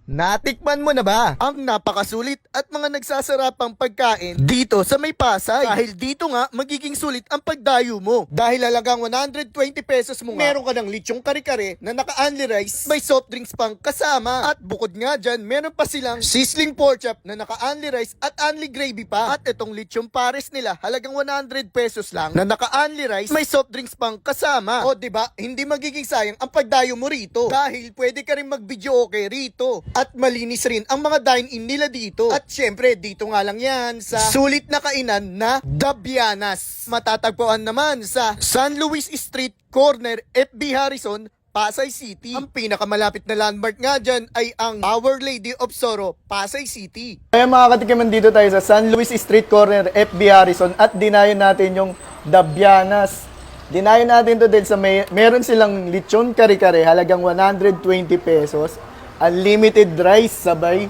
Natikman mo na ba ang napakasulit at mga nagsasarapang pagkain dito sa May Pasay? Dahil dito nga magiging sulit ang pagdayo mo. Dahil halagang 120 pesos mo nga, meron ka ng lechong kare-kare na naka-only rice, may soft drinks pang kasama. At bukod nga dyan, meron pa silang sizzling pork chop na naka-only rice at only gravy pa. At itong lechong pares nila halagang 100 pesos lang na naka-only rice, may soft drinks pang kasama. O diba, hindi magiging sayang ang pagdayo mo rito. Dahil pwede ka rin mag-video okay rito. At malinis rin ang mga dine-in nila dito. At syempre, dito nga lang yan sa sulit na kainan na Dabianas. Matatagpuan naman sa San Luis Street, corner FB Harrison, Pasay City. Ang pinakamalapit na landmark nga dyan ay ang Our Lady of Sorrow, Pasay City. Kaya mga katikiman, dito tayo sa San Luis Street Corner, FB Harrison, at dinayon natin yung Dabianas. Dinayon natin to dahil sa meron silang lechon kare-kare, halagang 120 pesos. Unlimited rice, sabay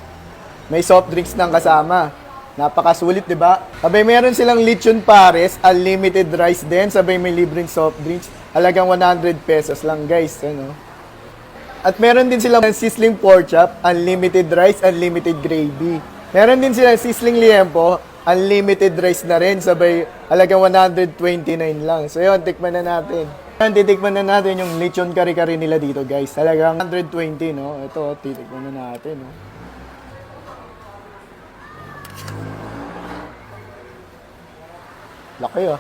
may soft drinks ng kasama. Napakasulit, di ba? Sabay meron silang lechon pares, unlimited rice din, sabay may libreng soft drinks. Halagang 100 pesos lang, guys. Ano? At meron din silang sizzling pork chop, unlimited rice, unlimited gravy. Meron din silang sizzling liempo, unlimited rice na rin, sabay halagang 129 lang. So yun, tikman na natin. Titikman na natin yung lechon kare-kare nila dito, guys. Halagang 120, no? Ito, titikman na natin, no? Laki, ah.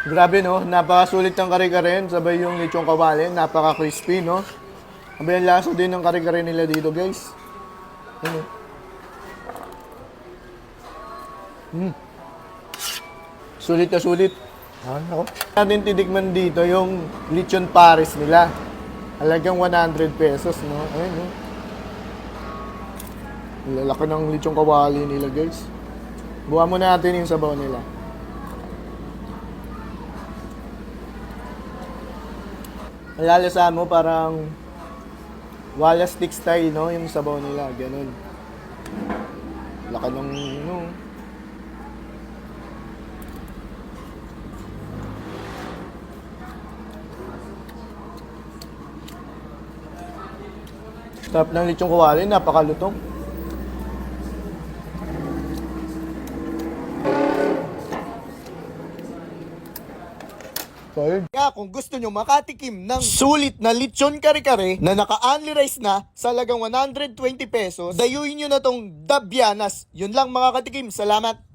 Grabe, no? Napakasulit ng kare-kare. Sabay yung lechong kawali. Napaka-crispy, no? Sabay ang lasa din ng kare-kare nila dito, guys. Ano? Sulit na sulit. Ako. Natin titikman dito yung lechon pares nila. Halagang 100 pesos, no? Ayun, no? Lalaki ng lechong kawali nila, guys. Buha mo natin yung sabaw nila. Malalasa mo parang wala stick style, no? Yung sabaw nila, ganun. Laki ng, no? Sarap ng lechong kawali, napakalutong. Kaya kung gusto nyo makatikim ng sulit na lechon kare-kare na naka-only rice na sa halagang 120 pesos, dayuin nyo na tong Dabianas. Yun lang mga katikim. Salamat!